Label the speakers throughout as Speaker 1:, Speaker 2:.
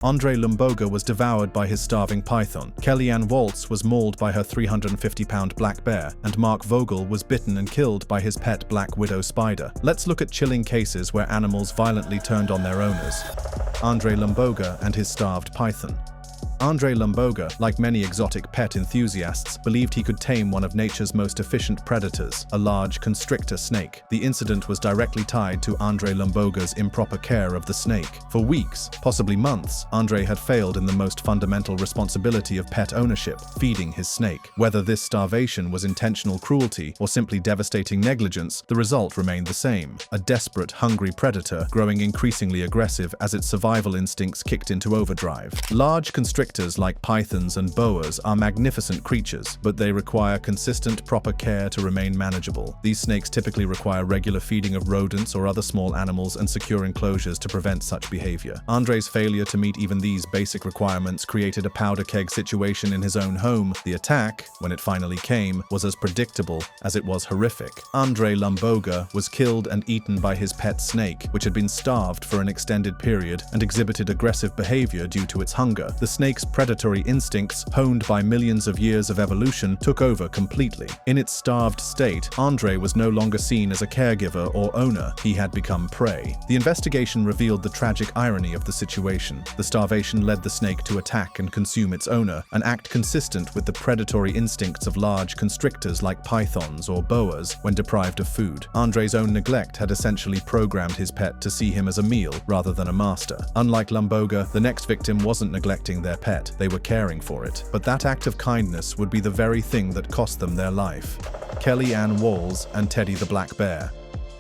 Speaker 1: Andre Lumboga was devoured by his starving python. Kellyanne Waltz was mauled by her 350-pound black bear, and Mark Vogel was bitten and killed by his pet black widow spider. Let's look at chilling cases where animals violently turned on their owners. Andre Lumboga and his starved python. Andre Lumboga, like many exotic pet enthusiasts, believed he could tame one of nature's most efficient predators, a large constrictor snake. The incident was directly tied to Andre Lumboga's improper care of the snake. For weeks, possibly months, Andre had failed in the most fundamental responsibility of pet ownership, feeding his snake. Whether this starvation was intentional cruelty or simply devastating negligence, the result remained the same: a desperate, hungry predator growing increasingly aggressive as its survival instincts kicked into overdrive. Large constrictors like pythons and boas are magnificent creatures, but they require consistent, proper care to remain manageable. These snakes typically require regular feeding of rodents or other small animals and secure enclosures to prevent such behavior. Andre's failure to meet even these basic requirements created a powder keg situation in his own home. The attack, when it finally came, was as predictable as it was horrific. Andre Lumboga was killed and eaten by his pet snake, which had been starved for an extended period and exhibited aggressive behavior due to its hunger. The snake's predatory instincts, honed by millions of years of evolution, took over completely. In its starved state, Andre was no longer seen as a caregiver or owner. He had become prey. The investigation revealed the tragic irony of the situation. The starvation led the snake to attack and consume its owner, an act consistent with the predatory instincts of large constrictors like pythons or boas when deprived of food. Andre's own neglect had essentially programmed his pet to see him as a meal rather than a master. Unlike Lumboga, the next victim wasn't neglecting their pet, they were caring for it. But that act of kindness would be the very thing that cost them their life. Kellyanne Waltz and Teddy the black bear.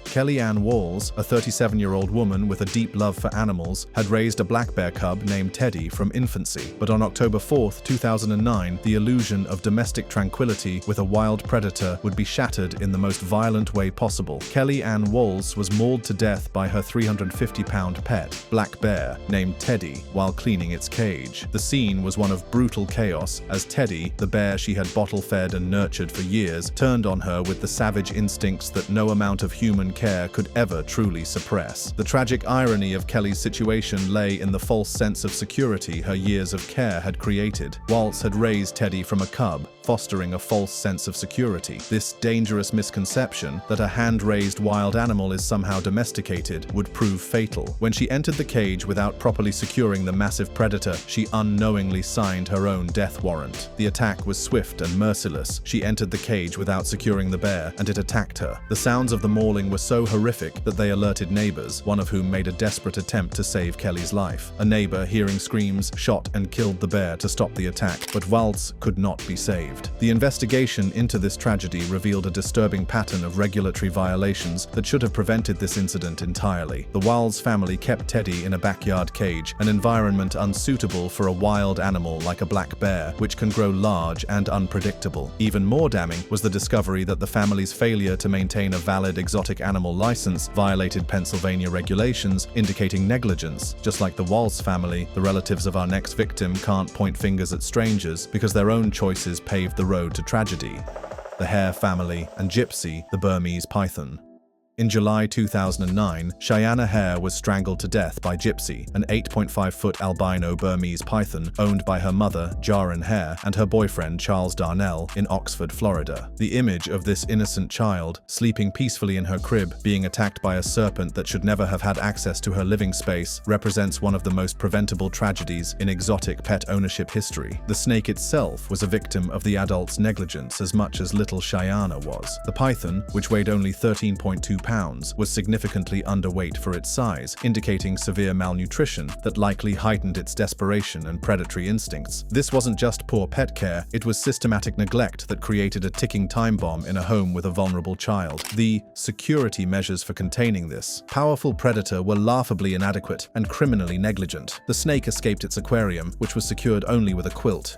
Speaker 1: Kellyanne Waltz, a 37-year-old woman with a deep love for animals, had raised a black bear cub named Teddy from infancy. But on October 4, 2009, the illusion of domestic tranquility with a wild predator would be shattered in the most violent way possible. Kellyanne Waltz was mauled to death by her 350-pound pet, black bear, named Teddy, while cleaning its cage. The scene was one of brutal chaos as Teddy, the bear she had bottle-fed and nurtured for years, turned on her with the savage instincts that no amount of human care could ever truly suppress. The tragic irony of Kelly's situation lay in the false sense of security her years of care had created. Waltz had raised Teddy from a cub, fostering a false sense of security. This dangerous misconception that a hand-raised wild animal is somehow domesticated would prove fatal. When she entered the cage without properly securing the massive predator, she unknowingly signed her own death warrant. The attack was swift and merciless. She entered the cage without securing the bear, and it attacked her. The sounds of the mauling were so horrific that they alerted neighbors, one of whom made a desperate attempt to save Kelly's life. A neighbor, hearing screams, shot and killed the bear to stop the attack, but Waltz could not be saved. The investigation into this tragedy revealed a disturbing pattern of regulatory violations that should have prevented this incident entirely. The Waltz family kept Teddy in a backyard cage, an environment unsuitable for a wild animal like a black bear, which can grow large and unpredictable. Even more damning was the discovery that the family's failure to maintain a valid exotic animal license violated Pennsylvania regulations, indicating negligence. Just like the Waltz family, the relatives of our next victim can't point fingers at strangers because their own choices paved the road to tragedy. The Hare family and Gypsy, the Burmese python. In July 2009, Cheyenne Hare was strangled to death by Gypsy, an 8.5-foot albino Burmese python owned by her mother, Jaren Hare, and her boyfriend, Charles Darnell, in Oxford, Florida. The image of this innocent child, sleeping peacefully in her crib, being attacked by a serpent that should never have had access to her living space, represents one of the most preventable tragedies in exotic pet ownership history. The snake itself was a victim of the adult's negligence as much as little Cheyenne was. The python, which weighed only 13.2 pounds, was significantly underweight for its size, indicating severe malnutrition that likely heightened its desperation and predatory instincts. This wasn't just poor pet care, it was systematic neglect that created a ticking time bomb in a home with a vulnerable child. The security measures for containing this powerful predator were laughably inadequate and criminally negligent. The snake escaped its aquarium, which was secured only with a quilt.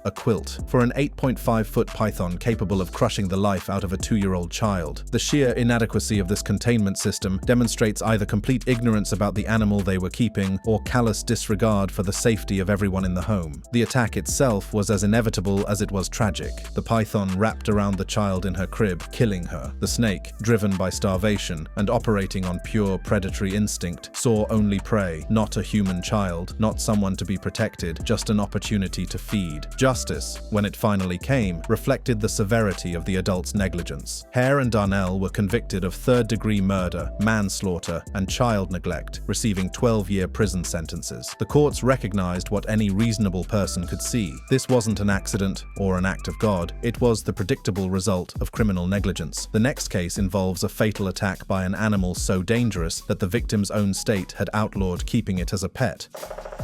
Speaker 1: For an 8.5-foot python capable of crushing the life out of a 2-year-old child. The sheer inadequacy of this containment containment system demonstrates either complete ignorance about the animal they were keeping or callous disregard for the safety of everyone in the home. The attack itself was as inevitable as it was tragic. The python wrapped around the child in her crib, killing her. The snake, driven by starvation and operating on pure predatory instinct, saw only prey, not a human child, not someone to be protected, just an opportunity to feed. Justice, when it finally came, reflected the severity of the adult's negligence. Hare and Darnell were convicted of third-degree murder, manslaughter, and child neglect, receiving 12-year prison sentences. The courts recognized what any reasonable person could see. This wasn't an accident or an act of God. It was the predictable result of criminal negligence. The next case involves a fatal attack by an animal so dangerous that the victim's own state had outlawed keeping it as a pet.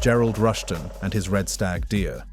Speaker 1: Gerald Rushton and his red stag deer.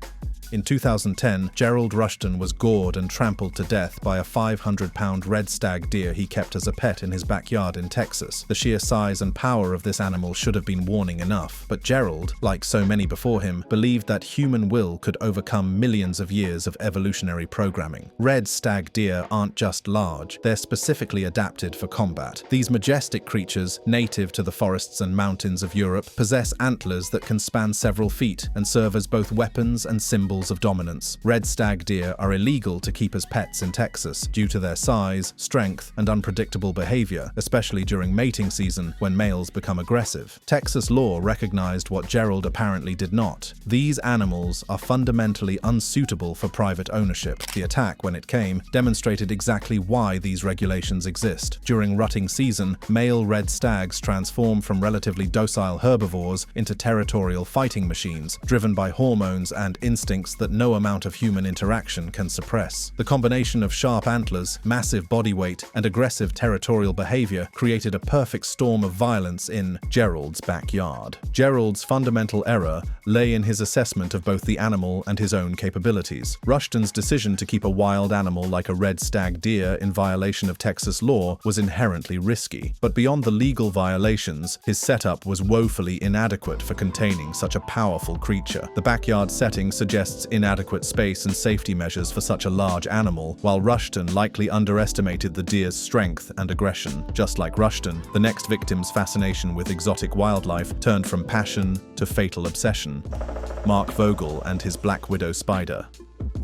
Speaker 1: In 2010, Gerald Rushton was gored and trampled to death by a 500-pound red stag deer he kept as a pet in his backyard in Texas. The sheer size and power of this animal should have been warning enough. But Gerald, like so many before him, believed that human will could overcome millions of years of evolutionary programming. Red stag deer aren't just large, they're specifically adapted for combat. These majestic creatures, native to the forests and mountains of Europe, possess antlers that can span several feet and serve as both weapons and symbols of dominance. Red stag deer are illegal to keep as pets in Texas due to their size, strength, and unpredictable behavior, especially during mating season when males become aggressive. Texas law recognized what Gerald apparently did not. These animals are fundamentally unsuitable for private ownership. The attack, when it came, demonstrated exactly why these regulations exist. During rutting season, male red stags transform from relatively docile herbivores into territorial fighting machines, driven by hormones and instincts that no amount of human interaction can suppress. The combination of sharp antlers, massive body weight, and aggressive territorial behavior created a perfect storm of violence in Gerald's backyard. Gerald's fundamental error lay in his assessment of both the animal and his own capabilities. Rushton's decision to keep a wild animal like a red stag deer in violation of Texas law was inherently risky. But beyond the legal violations, his setup was woefully inadequate for containing such a powerful creature. The backyard setting suggests inadequate space and safety measures for such a large animal, while Rushton likely underestimated the deer's strength and aggression. Just like Rushton, the next victim's fascination with exotic wildlife turned from passion to fatal obsession. Mark Vogel and his black widow spider.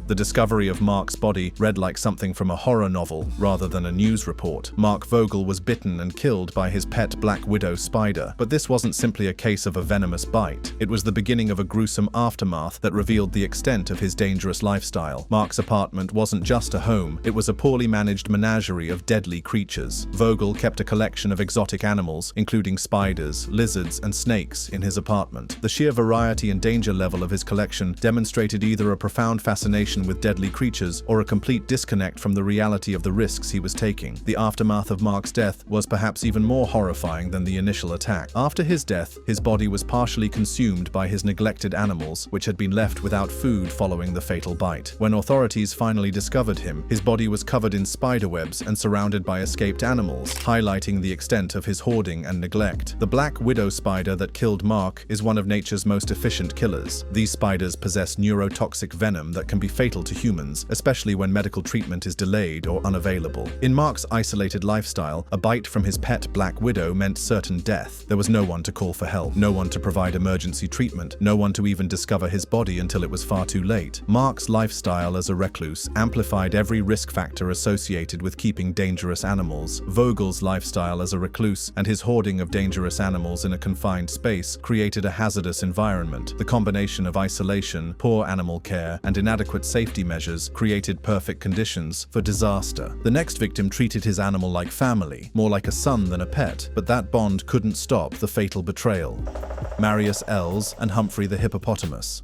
Speaker 1: The discovery of Mark's body read like something from a horror novel rather than a news report. Mark Vogel was bitten and killed by his pet black widow spider, but this wasn't simply a case of a venomous bite. It was the beginning of a gruesome aftermath that revealed the extent of his dangerous lifestyle. Mark's apartment wasn't just a home, it was a poorly managed menagerie of deadly creatures. Vogel kept a collection of exotic animals, including spiders, lizards, and snakes, in his apartment. The sheer variety and danger level of his collection demonstrated either a profound fascination with deadly creatures or a complete disconnect from the reality of the risks he was taking. The aftermath of Mark's death was perhaps even more horrifying than the initial attack. After his death, his body was partially consumed by his neglected animals, which had been left without food following the fatal bite. When authorities finally discovered him, his body was covered in spiderwebs and surrounded by escaped animals, highlighting the extent of his hoarding and neglect. The black widow spider that killed Mark is one of nature's most efficient killers. These spiders possess neurotoxic venom that can be fatal to humans, especially when medical treatment is delayed or unavailable. In Mark's isolated lifestyle, a bite from his pet black widow meant certain death. There was no one to call for help, no one to provide emergency treatment, no one to even discover his body until it was far too late. Mark's lifestyle as a recluse amplified every risk factor associated with keeping dangerous animals. Vogel's lifestyle as a recluse and his hoarding of dangerous animals in a confined space created a hazardous environment. The combination of isolation, poor animal care, and inadequate safety measures created perfect conditions for disaster. The next victim treated his animal like family, more like a son than a pet, but that bond couldn't stop the fatal betrayal. Marius Els and Humphrey the hippopotamus.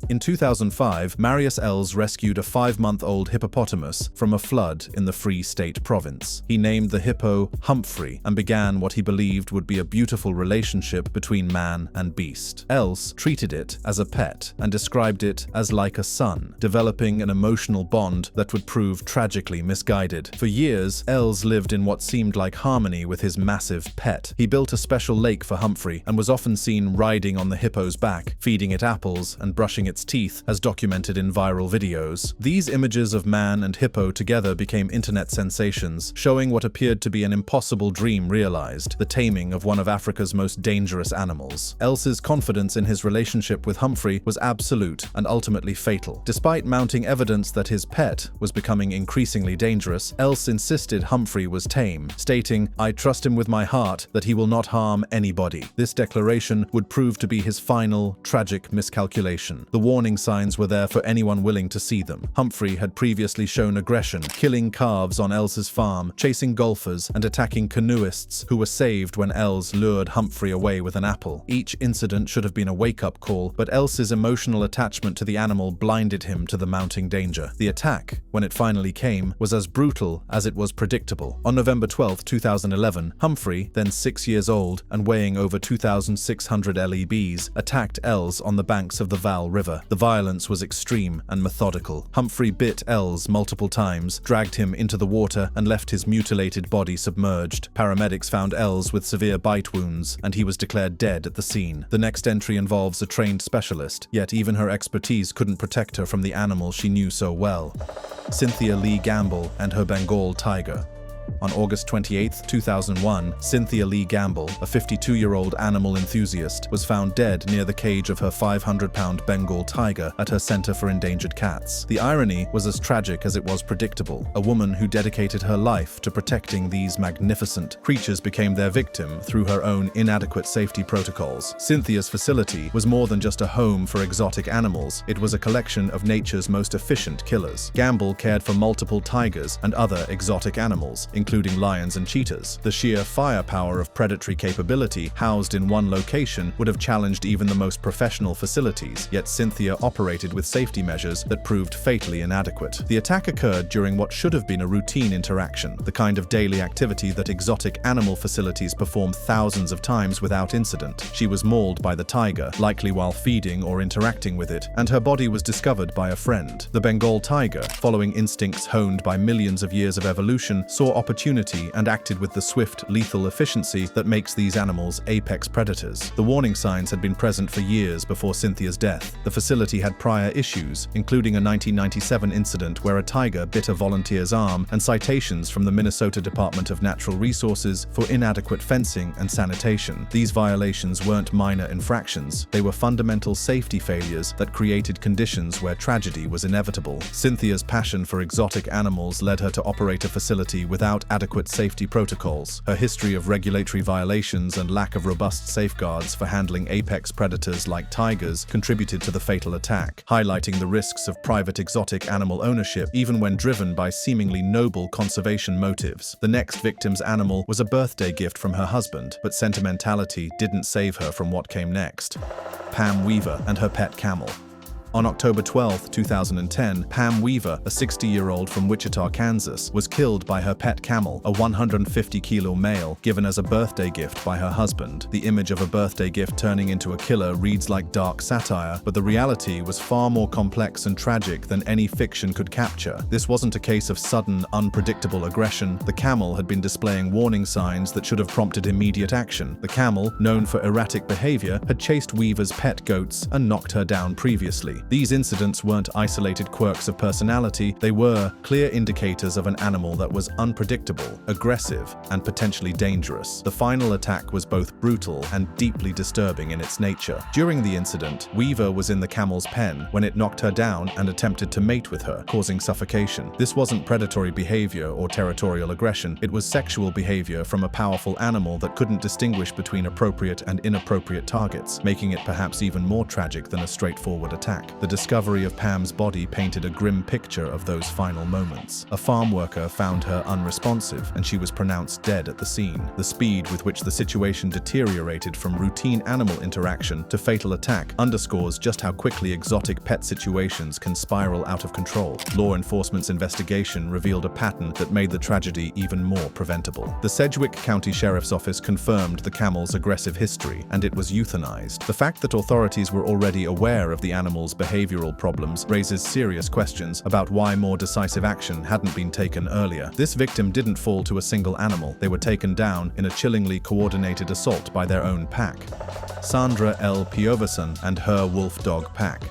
Speaker 1: In 2005, Marius Els rescued a 5-month-old hippopotamus from a flood in the Free State Province. He named the hippo Humphrey and began what he believed would be a beautiful relationship between man and beast. Els treated it as a pet and described it as like a son, developing an emotional bond that would prove tragically misguided. For years, Els lived in what seemed like harmony with his massive pet. He built a special lake for Humphrey and was often seen riding on the hippo's back, feeding it apples and brushing its its teeth, as documented in viral videos. These images of man and hippo together became internet sensations, showing what appeared to be an impossible dream realized: the taming of one of Africa's most dangerous animals. Else's confidence in his relationship with Humphrey was absolute and ultimately fatal. Despite mounting evidence that his pet was becoming increasingly dangerous, Else insisted Humphrey was tame, stating, "I trust him with my heart that he will not harm anybody." This declaration would prove to be his final, tragic miscalculation. The warning signs were there for anyone willing to see them. Humphrey had previously shown aggression, killing calves on Else's farm, chasing golfers, and attacking canoeists who were saved when Els lured Humphrey away with an apple. Each incident should have been a wake-up call, but Else's emotional attachment to the animal blinded him to the mounting danger. The attack, when it finally came, was as brutal as it was predictable. On November 12, 2011, Humphrey, then 6 years old and weighing over 2,600 lbs, attacked Els on the banks of the Val River. The violence was extreme and methodical. Humphrey bit Els multiple times, dragged him into the water, and left his mutilated body submerged. Paramedics found Els with severe bite wounds, and he was declared dead at the scene. The next entry involves a trained specialist, yet even her expertise couldn't protect her from the animal she knew so well: Cynthia Lee Gamble and her Bengal tiger. On August 28, 2001, Cynthia Lee Gamble, a 52-year-old animal enthusiast, was found dead near the cage of her 500-pound Bengal tiger at her Center for Endangered Cats. The irony was as tragic as it was predictable. A woman who dedicated her life to protecting these magnificent creatures became their victim through her own inadequate safety protocols. Cynthia's facility was more than just a home for exotic animals. It was a collection of nature's most efficient killers. Gamble cared for multiple tigers and other exotic animals, including lions and cheetahs. The sheer firepower of predatory capability housed in one location would have challenged even the most professional facilities, yet Cynthia operated with safety measures that proved fatally inadequate. The attack occurred during what should have been a routine interaction, the kind of daily activity that exotic animal facilities perform thousands of times without incident. She was mauled by the tiger, likely while feeding or interacting with it, and her body was discovered by a friend. The Bengal tiger, following instincts honed by millions of years of evolution, saw opportunity and acted with the swift, lethal efficiency that makes these animals apex predators. The warning signs had been present for years before Cynthia's death. The facility had prior issues, including a 1997 incident where a tiger bit a volunteer's arm, and citations from the Minnesota Department of Natural Resources for inadequate fencing and sanitation. These violations weren't minor infractions. They were fundamental safety failures that created conditions where tragedy was inevitable. Cynthia's passion for exotic animals led her to operate a facility without adequate safety protocols. Her history of regulatory violations and lack of robust safeguards for handling apex predators like tigers contributed to the fatal attack, highlighting the risks of private exotic animal ownership even when driven by seemingly noble conservation motives. The next victim's animal was a birthday gift from her husband, but sentimentality didn't save her from what came next: Pam Weaver and her pet camel. On October 12, 2010, Pam Weaver, a 60-year-old from Wichita, Kansas, was killed by her pet camel, a 150-kilo male, given as a birthday gift by her husband. The image of a birthday gift turning into a killer reads like dark satire, but the reality was far more complex and tragic than any fiction could capture. This wasn't a case of sudden, unpredictable aggression. The camel had been displaying warning signs that should have prompted immediate action. The camel, known for erratic behavior, had chased Weaver's pet goats and knocked her down previously. These incidents weren't isolated quirks of personality, they were clear indicators of an animal that was unpredictable, aggressive, and potentially dangerous. The final attack was both brutal and deeply disturbing in its nature. During the incident, Weaver was in the camel's pen when it knocked her down and attempted to mate with her, causing suffocation. This wasn't predatory behavior or territorial aggression, it was sexual behavior from a powerful animal that couldn't distinguish between appropriate and inappropriate targets, making it perhaps even more tragic than a straightforward attack. The discovery of Pam's body painted a grim picture of those final moments. A farm worker found her unresponsive, and she was pronounced dead at the scene. The speed with which the situation deteriorated from routine animal interaction to fatal attack underscores just how quickly exotic pet situations can spiral out of control. Law enforcement's investigation revealed a pattern that made the tragedy even more preventable. The Sedgwick County Sheriff's Office confirmed the camel's aggressive history, and it was euthanized. The fact that authorities were already aware of the animal's behavioral problems raises serious questions about why more decisive action hadn't been taken earlier. This victim didn't fall to a single animal. They were taken down in a chillingly coordinated assault by their own pack. Sandra L. Piovesan and her wolf dog pack.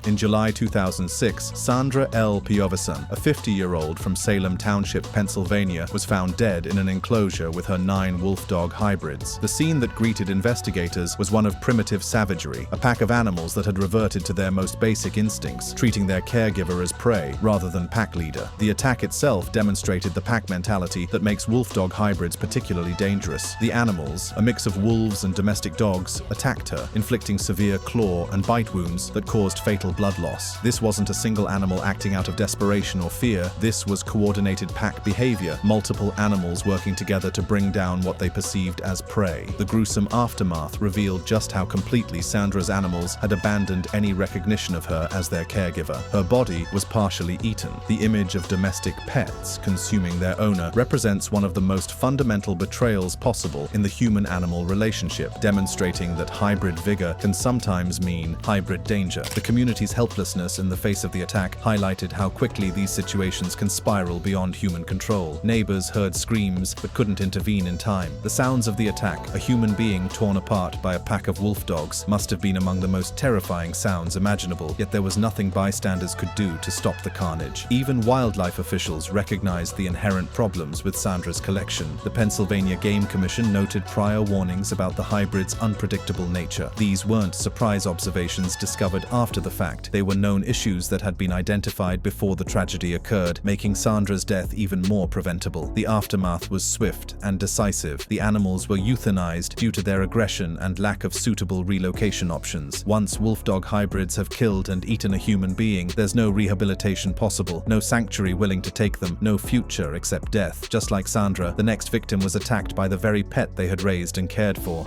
Speaker 1: In July 2006, Sandra L. Piovesan, a 50-year-old from Salem Township, Pennsylvania, was found dead in an enclosure with her 9 wolf-dog hybrids. The scene that greeted investigators was one of primitive savagery, a pack of animals that had reverted to their most basic instincts, treating their caregiver as prey rather than pack leader. The attack itself demonstrated the pack mentality that makes wolf-dog hybrids particularly dangerous. The animals, a mix of wolves and domestic dogs, attacked her, inflicting severe claw and bite wounds that caused fatal blood loss. This wasn't a single animal acting out of desperation or fear. This was coordinated pack behavior, multiple animals working together to bring down what they perceived as prey. The gruesome aftermath revealed just how completely Sandra's animals had abandoned any recognition of her as their caregiver. Her body was partially eaten. The image of domestic pets consuming their owner represents one of the most fundamental betrayals possible in the human-animal relationship, demonstrating that hybrid vigor can sometimes mean hybrid danger. The community's helplessness in the face of the attack highlighted how quickly these situations can spiral beyond human control. Neighbors heard screams but couldn't intervene in time. The sounds of the attack, a human being torn apart by a pack of wolf dogs, must have been among the most terrifying sounds imaginable, yet there was nothing bystanders could do to stop the carnage. Even wildlife officials recognized the inherent problems with Sandra's collection. The Pennsylvania Game Commission noted prior warnings about the hybrid's unpredictable nature. These weren't surprise observations discovered after the fact. They were known issues that had been identified before the tragedy occurred, making Sandra's death even more preventable. The aftermath was swift and decisive. The animals were euthanized due to their aggression and lack of suitable relocation options. Once wolf-dog hybrids have killed and eaten a human being, there's no rehabilitation possible, no sanctuary willing to take them, no future except death. Just like Sandra, the next victim was attacked by the very pet they had raised and cared for.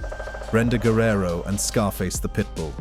Speaker 1: Brenda Guerrero and Scarface the Pitbull.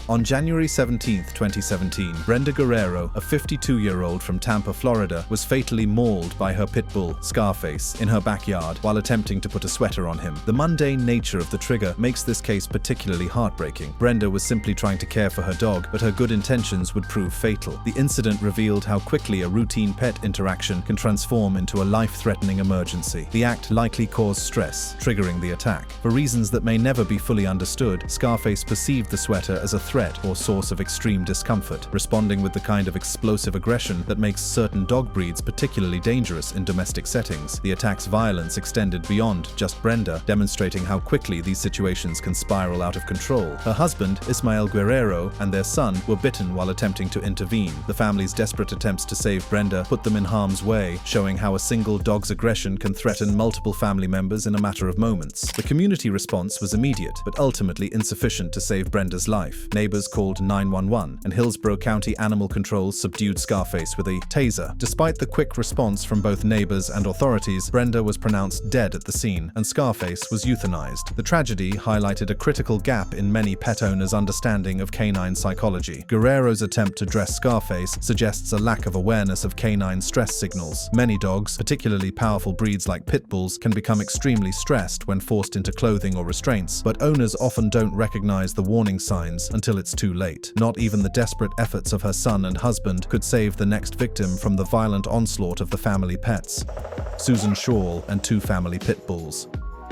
Speaker 1: On January 17, 2017, Brenda Guerrero, a 52-year-old from Tampa, Florida, was fatally mauled by her pit bull, Scarface, in her backyard while attempting to put a sweater on him. The mundane nature of the trigger makes this case particularly heartbreaking. Brenda was simply trying to care for her dog, but her good intentions would prove fatal. The incident revealed how quickly a routine pet interaction can transform into a life-threatening emergency. The act likely caused stress, triggering the attack. For reasons that may never be fully understood, Scarface perceived the sweater as a threat or source of extreme discomfort, responding with the kind of explosive aggression that makes certain dog breeds particularly dangerous in domestic settings. The attack's violence extended beyond just Brenda, demonstrating how quickly these situations can spiral out of control. Her husband, Ismael Guerrero, and their son were bitten while attempting to intervene. The family's desperate attempts to save Brenda put them in harm's way, showing how a single dog's aggression can threaten multiple family members in a matter of moments. The community response was immediate, but ultimately insufficient to save Brenda's life. Neighbors called 911, and Hillsborough County Animal Control subdued Scarface with a taser. Despite the quick response from both neighbors and authorities, Brenda was pronounced dead at the scene, and Scarface was euthanized. The tragedy highlighted a critical gap in many pet owners' understanding of canine psychology. Guerrero's attempt to dress Scarface suggests a lack of awareness of canine stress signals. Many dogs, particularly powerful breeds like pit bulls, can become extremely stressed when forced into clothing or restraints, but owners often don't recognize the warning signs until it's too late. Not even the desperate efforts of her son and husband could save the next victim from the violent onslaught of the family pets. Susan Shaw and 2 family pit bulls.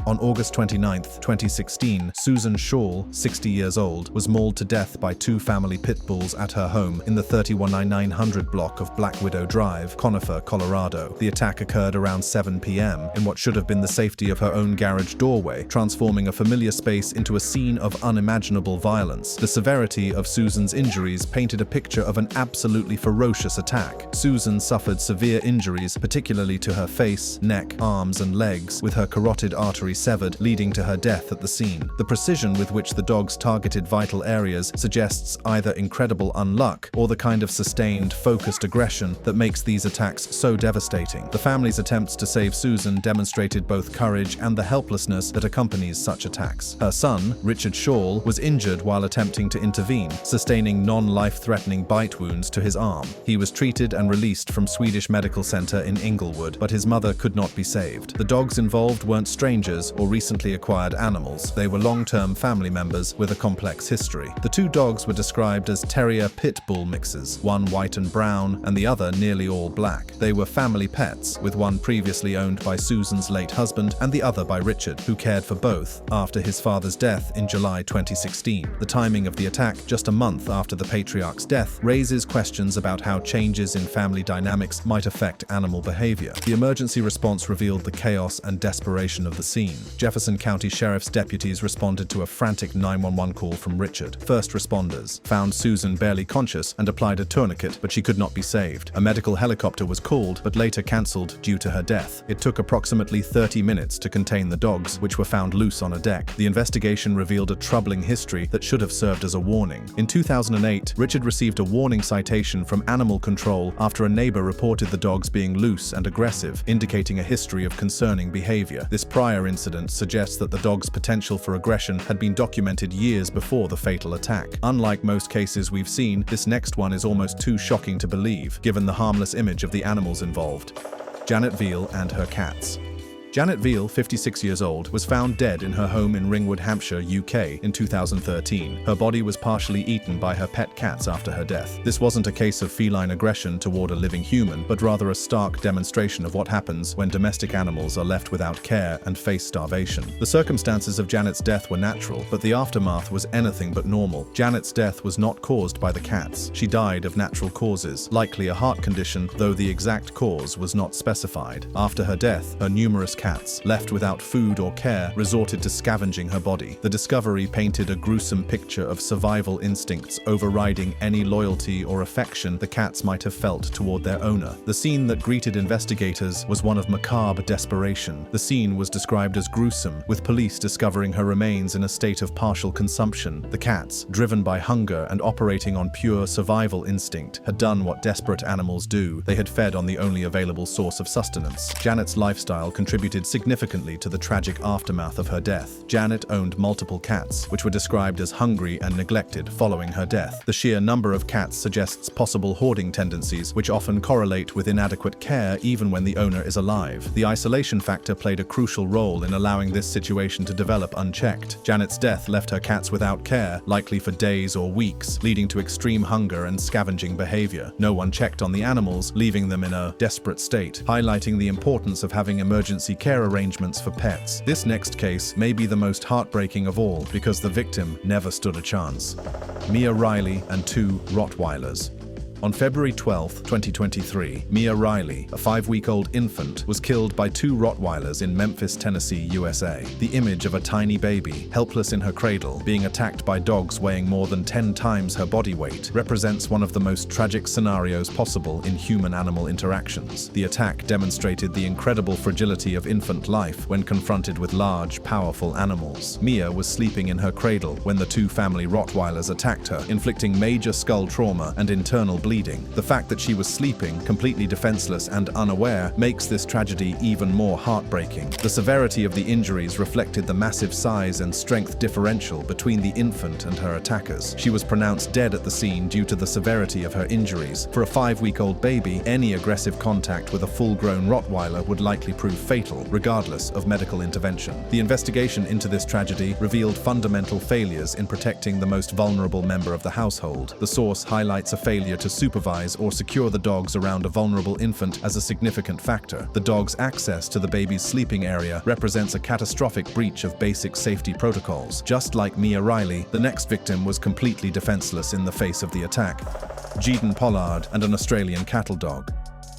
Speaker 1: On August 29, 2016, Susan Shaw, 60 years old, was mauled to death by 2 family pit bulls at her home in the 31900 block of Black Widow Drive, Conifer, Colorado. The attack occurred around 7 p.m. in what should have been the safety of her own garage doorway, transforming a familiar space into a scene of unimaginable violence. The severity of Susan's injuries painted a picture of an absolutely ferocious attack. Susan suffered severe injuries, particularly to her face, neck, arms, and legs, with her carotid artery severed, leading to her death at the scene. The precision with which the dogs targeted vital areas suggests either incredible unluck or the kind of sustained, focused aggression that makes these attacks so devastating. The family's attempts to save Susan demonstrated both courage and the helplessness that accompanies such attacks. Her son, Richard Shaw, was injured while attempting to intervene, sustaining non-life-threatening bite wounds to his arm. He was treated and released from Swedish Medical Center in Inglewood, but his mother could not be saved. The dogs involved weren't strangers dogs or recently acquired animals. They were long-term family members with a complex history. The two dogs were described as terrier Pitbull mixes, one white and brown and the other nearly all black. They were family pets, with one previously owned by Susan's late husband and the other by Richard, who cared for both after his father's death in July 2016. The timing of the attack, just a month after the patriarch's death, raises questions about how changes in family dynamics might affect animal behavior. The emergency response revealed the chaos and desperation of the scene. Jefferson County Sheriff's deputies responded to a frantic 911 call from Richard. First responders found Susan barely conscious and applied a tourniquet, but she could not be saved. A medical helicopter was called, but later cancelled due to her death. It took approximately 30 minutes to contain the dogs, which were found loose on a deck. The investigation revealed a troubling history that should have served as a warning. In 2008, Richard received a warning citation from Animal Control after a neighbor reported the dogs being loose and aggressive, indicating a history of concerning behavior. This prior incident suggests that the dog's potential for aggression had been documented years before the fatal attack. Unlike most cases we've seen, this next one is almost too shocking to believe, given the harmless image of the animals involved. Janet Veal and her cats. Janet Veal, 56 years old, was found dead in her home in Ringwood, Hampshire, UK in 2013. Her body was partially eaten by her pet cats after her death. This wasn't a case of feline aggression toward a living human, but rather a stark demonstration of what happens when domestic animals are left without care and face starvation. The circumstances of Janet's death were natural, but the aftermath was anything but normal. Janet's death was not caused by the cats. She died of natural causes, likely a heart condition, though the exact cause was not specified. After her death, her numerous cats, left without food or care, resorted to scavenging her body. The discovery painted a gruesome picture of survival instincts overriding any loyalty or affection the cats might have felt toward their owner. The scene that greeted investigators was one of macabre desperation. The scene was described as gruesome, with police discovering her remains in a state of partial consumption. The cats, driven by hunger and operating on pure survival instinct, had done what desperate animals do. They had fed on the only available source of sustenance. Janet's lifestyle contributed significantly to the tragic aftermath of her death. Janet owned multiple cats, which were described as hungry and neglected following her death. The sheer number of cats suggests possible hoarding tendencies, which often correlate with inadequate care even when the owner is alive. The isolation factor played a crucial role in allowing this situation to develop unchecked. Janet's death left her cats without care, likely for days or weeks, leading to extreme hunger and scavenging behavior. No one checked on the animals, leaving them in a desperate state, highlighting the importance of having emergency care arrangements for pets. This next case may be the most heartbreaking of all because the victim never stood a chance. Mia Riley and two Rottweilers. On February 12, 2023, Mia Riley, a 5-week-old infant, was killed by two Rottweilers in Memphis, Tennessee, USA. The image of a tiny baby, helpless in her cradle, being attacked by dogs weighing more than 10 times her body weight, represents one of the most tragic scenarios possible in human-animal interactions. The attack demonstrated the incredible fragility of infant life when confronted with large, powerful animals. Mia was sleeping in her cradle when the two family Rottweilers attacked her, inflicting major skull trauma and internal bleeding. The fact that she was sleeping, completely defenseless and unaware, makes this tragedy even more heartbreaking. The severity of the injuries reflected the massive size and strength differential between the infant and her attackers. She was pronounced dead at the scene due to the severity of her injuries. For a 5-week-old baby, any aggressive contact with a full-grown Rottweiler would likely prove fatal, regardless of medical intervention. The investigation into this tragedy revealed fundamental failures in protecting the most vulnerable member of the household. The source highlights a failure to supervise or secure the dogs around a vulnerable infant as a significant factor. The dog's access to the baby's sleeping area represents a catastrophic breach of basic safety protocols. Just like Mia Riley, the next victim was completely defenseless in the face of the attack. Jeden Pollard and an Australian cattle dog.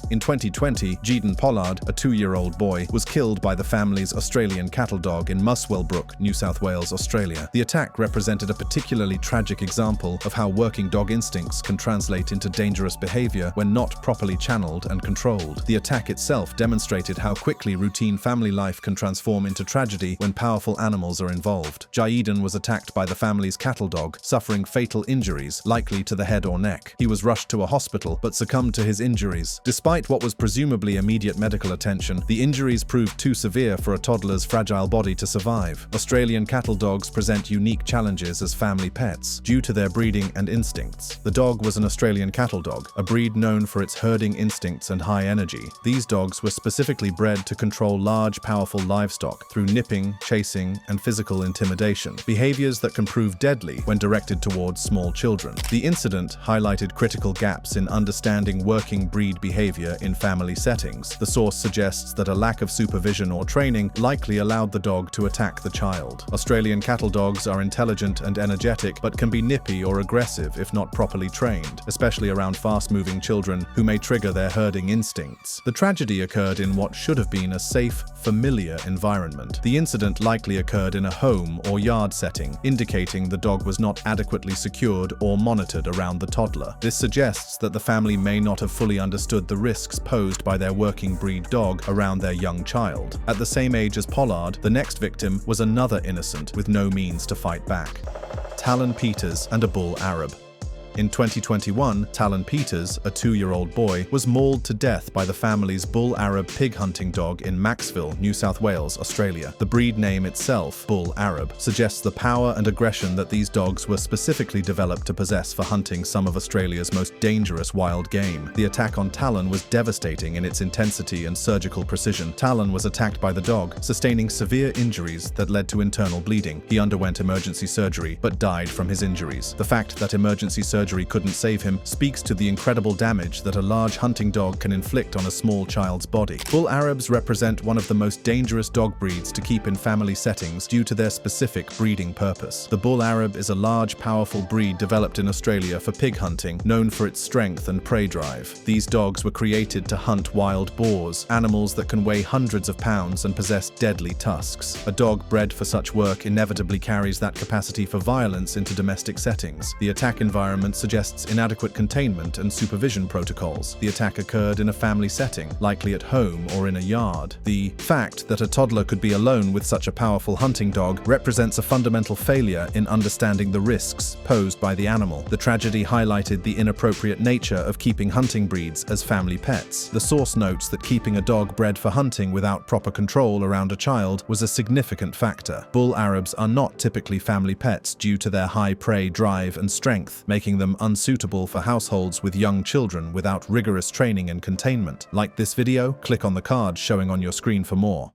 Speaker 1: In 2020, Jeden Pollard, a 2-year-old boy, was killed by the family's Australian cattle dog in Muswell Brook, New South Wales, Australia. The attack represented a particularly tragic example of how working dog instincts can translate into dangerous behavior when not properly channeled and controlled. The attack itself demonstrated how quickly routine family life can transform into tragedy when powerful animals are involved. Jeden was attacked by the family's cattle dog, suffering fatal injuries, likely to the head or neck. He was rushed to a hospital but succumbed to his injuries. Despite Despite what was presumably immediate medical attention, the injuries proved too severe for a toddler's fragile body to survive. Australian cattle dogs present unique challenges as family pets due to their breeding and instincts. The dog was an Australian cattle dog, a breed known for its herding instincts and high energy. These dogs were specifically bred to control large, powerful livestock through nipping, chasing, and physical intimidation, behaviors that can prove deadly when directed towards small children. The incident highlighted critical gaps in understanding working breed behavior in family settings. The source suggests that a lack of supervision or training likely allowed the dog to attack the child. Australian cattle dogs are intelligent and energetic, but can be nippy or aggressive if not properly trained, especially around fast-moving children who may trigger their herding instincts. The tragedy occurred in what should have been a safe, familiar environment. The incident likely occurred in a home or yard setting, indicating the dog was not adequately secured or monitored around the toddler. This suggests that the family may not have fully understood the risks posed by their working breed dog around their young child. At the same age as Pollard, the next victim was another innocent with no means to fight back. Talon Peters and a bull Arab. In 2021, Talon Peters, a 2-year-old boy, was mauled to death by the family's bull Arab pig hunting dog in Maxville, New South Wales, Australia. The breed name itself, bull Arab, suggests the power and aggression that these dogs were specifically developed to possess for hunting some of Australia's most dangerous wild game. The attack on Talon was devastating in its intensity and surgical precision. Talon was attacked by the dog, sustaining severe injuries that led to internal bleeding. He underwent emergency surgery, but died from his injuries. The fact that emergency surgery couldn't save him speaks to the incredible damage that a large hunting dog can inflict on a small child's body. Bull Arabs represent one of the most dangerous dog breeds to keep in family settings due to their specific breeding purpose. The bull Arab is a large, powerful breed developed in Australia for pig hunting, known for its strength and prey drive. These dogs were created to hunt wild boars, animals that can weigh hundreds of pounds and possess deadly tusks. A dog bred for such work inevitably carries that capacity for violence into domestic settings. The attack environment suggests inadequate containment and supervision protocols. The attack occurred in a family setting, likely at home or in a yard. The fact that a toddler could be alone with such a powerful hunting dog represents a fundamental failure in understanding the risks posed by the animal. The tragedy highlighted the inappropriate nature of keeping hunting breeds as family pets. The source notes that keeping a dog bred for hunting without proper control around a child was a significant factor. Bull Arabs are not typically family pets due to their high prey drive and strength, making them unsuitable for households with young children without rigorous training and containment. Like this video, click on the card showing on your screen for more.